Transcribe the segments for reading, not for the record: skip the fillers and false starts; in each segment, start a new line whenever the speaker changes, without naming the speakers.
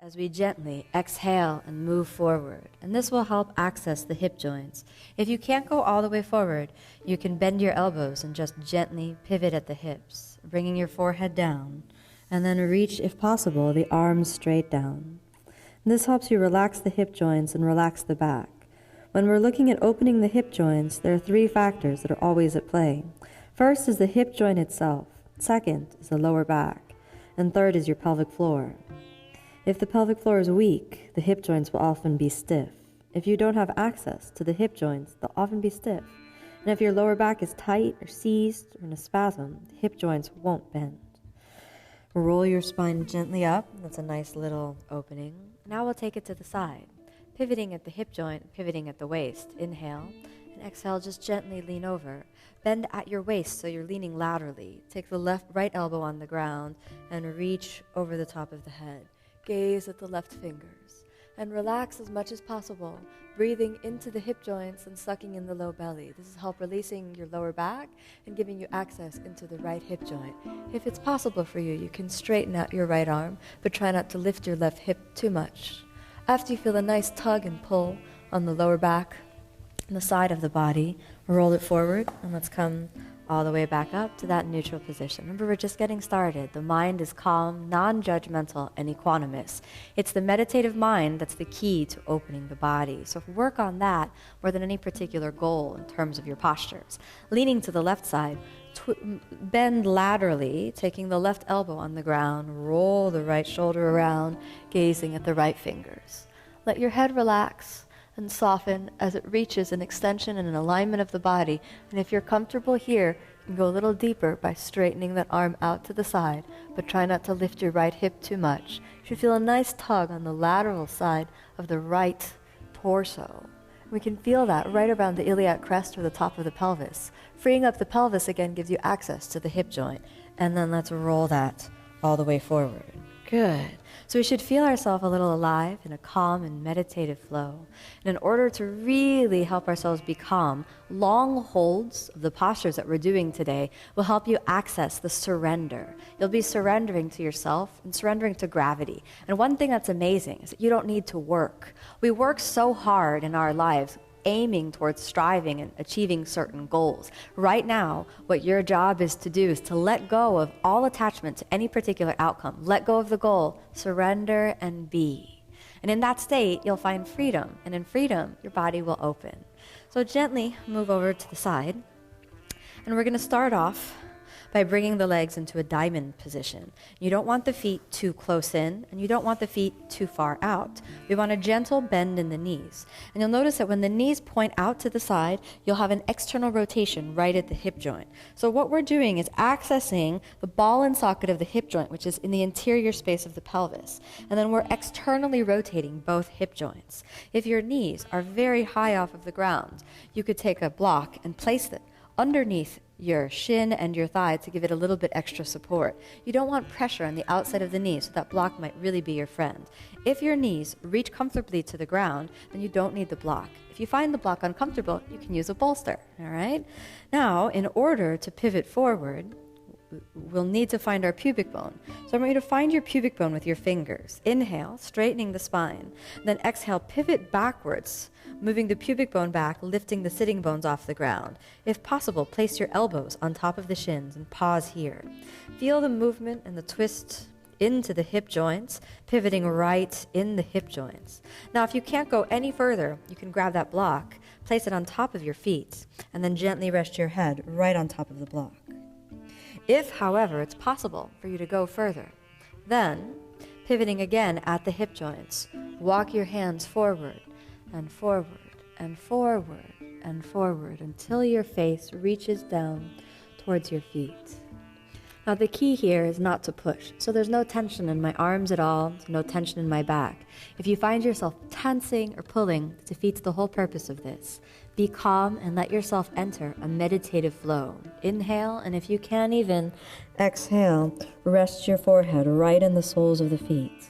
as we gently exhale and move forward. And this will help access the hip joints. If you can't go all the way forward, you can bend your elbows and just gently pivot at the hips, bringing your forehead down, and then reach, if possible, the arms straight down. And this helps you relax the hip joints and relax the back. When we're looking at opening the hip joints, there are three factors that are always at play. First is the hip joint itself. Second is the lower back. And third is your pelvic floor. If the pelvic floor is weak, the hip joints will often be stiff. If you don't have access to the hip joints, they'll often be stiff. And if your lower back is tight or seized or in a spasm, the hip joints won't bend. Roll your spine gently up. That's a nice little opening. Now we'll take it to the side, pivoting at the hip joint, pivoting at the waist. Inhale, and exhale, just gently lean over. Bend at your waist so you're leaning laterally. Take the right elbow on the ground and reach over the top of the head. Gaze at the left fingers and relax as much as possible, breathing into the hip joints and sucking in the low belly. This will help releasing your lower back and giving you access into the right hip joint. If it's possible for you, you can straighten out your right arm, but try not to lift your left hip too much. After you feel a nice tug and pull on the lower back and the side of the body, roll it forward, and let's come all the way back up to that neutral position. Remember, we're just getting started. The mind is calm, non-judgmental, and equanimous. It's the meditative mind that's the key to opening the body. So work on that more than any particular goal in terms of your postures. Leaning to the left side, bend laterally, taking the left elbow on the ground, roll the right shoulder around, gazing at the right fingers. Let your head relax and soften as it reaches an extension and an alignment of the body. And if you're comfortable here, you can go a little deeper by straightening that arm out to the side, but try not to lift your right hip too much. You should feel a nice tug on the lateral side of the right torso. We can feel that right around the iliac crest or the top of the pelvis. Freeing up the pelvis again gives you access to the hip joint. And then let's roll that all the way forward. Good. So we should feel ourselves a little alive in a calm and meditative flow. And in order to really help ourselves be calm, long holds of the postures that we're doing today will help you access the surrender. You'll be surrendering to yourself and surrendering to gravity. And one thing that's amazing is that you don't need to work. We work so hard in our lives, aiming towards striving and achieving certain goals. Right now, what your job is to do is to let go of all attachment to any particular outcome. Let go of the goal, surrender and be. And in that state, you'll find freedom. And in freedom, your body will open. So gently move over to the side. And we're going to start off by bringing the legs into a diamond position. You don't want the feet too close in, and you don't want the feet too far out. We want a gentle bend in the knees. And you'll notice that when the knees point out to the side, you'll have an external rotation right at the hip joint. So what we're doing is accessing the ball and socket of the hip joint, which is in the interior space of the pelvis. And then we're externally rotating both hip joints. If your knees are very high off of the ground, you could take a block and place it underneath your shin and your thigh to give it a little bit extra support. You don't want pressure on the outside of the knee, so that block might really be your friend. If your knees reach comfortably to the ground, then you don't need the block. If you find the block uncomfortable, you can use a bolster, all right? Now, in order to pivot forward, we'll need to find our pubic bone. So I want you to find your pubic bone with your fingers. Inhale, straightening the spine. Then exhale, pivot backwards, moving the pubic bone back, lifting the sitting bones off the ground. If possible, place your elbows on top of the shins and pause here. Feel the movement and the twist into the hip joints, pivoting right in the hip joints. Now, if you can't go any further, you can grab that block, place it on top of your feet, and then gently rest your head right on top of the block. If, however, it's possible for you to go further, then, pivoting again at the hip joints, walk your hands forward and forward and forward and forward until your face reaches down towards your feet. Now, the key here is not to push. So there's no tension in my arms at all, no tension in my back. If you find yourself tensing or pulling, it defeats the whole purpose of this. Be calm and let yourself enter a meditative flow. Inhale, and if you can even exhale, rest your forehead right in the soles of the feet.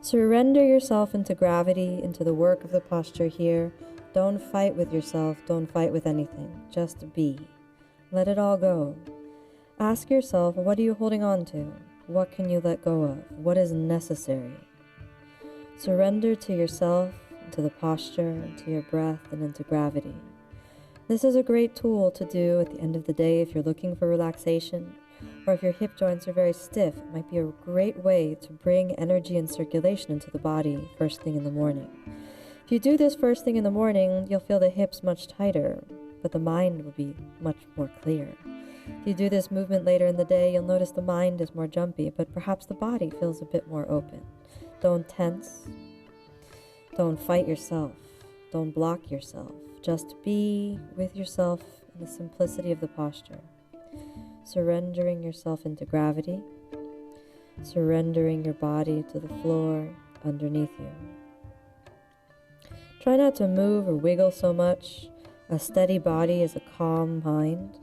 Surrender yourself into gravity, into the work of the posture here. Don't fight with yourself. Don't fight with anything. Just be. Let it all go. Ask yourself, what are you holding on to?
What can you let go of? What is necessary? Surrender to yourself, to the posture, to your breath, and into gravity. This is a great tool to do at the end of the day if you're looking for relaxation, or if your hip joints are very stiff. It might be a great way to bring energy and circulation into the body first thing in the morning. If you do this first thing in the morning, you'll feel the hips much tighter, but the mind will be much more clear. If you do this movement later in the day, you'll notice the mind is more jumpy, but perhaps the body feels a bit more open. Don't tense. Don't fight yourself. Don't block yourself. Just be with yourself in the simplicity of the posture. Surrendering yourself into gravity. Surrendering your body to the floor underneath you. Try not to move or wiggle so much. A steady body is a calm mind.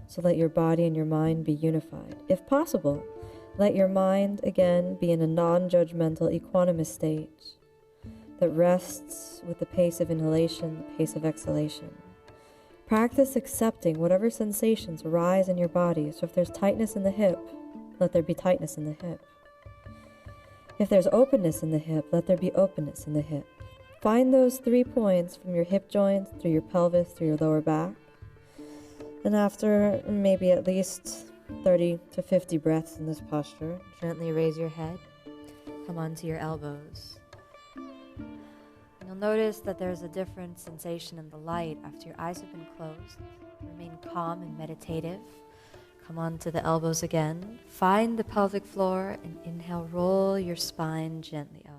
So let your body and your mind be unified. If possible, let your mind again be in a non-judgmental, equanimous state that rests with the pace of inhalation, the pace of exhalation. Practice accepting whatever sensations arise in your body. So if there's tightness in the hip, let there be tightness in the hip. If there's openness in the hip, let there be openness in the hip. Find those 3 points from your hip joints, through your pelvis, through your lower back. And after maybe at least 30 to 50 breaths in this posture,
Gently raise your head. Come onto your elbows. You'll notice that there's a different sensation in the light after your eyes have been closed. Remain calm and meditative. Come onto the elbows again. Find the pelvic floor and inhale, roll your spine gently up.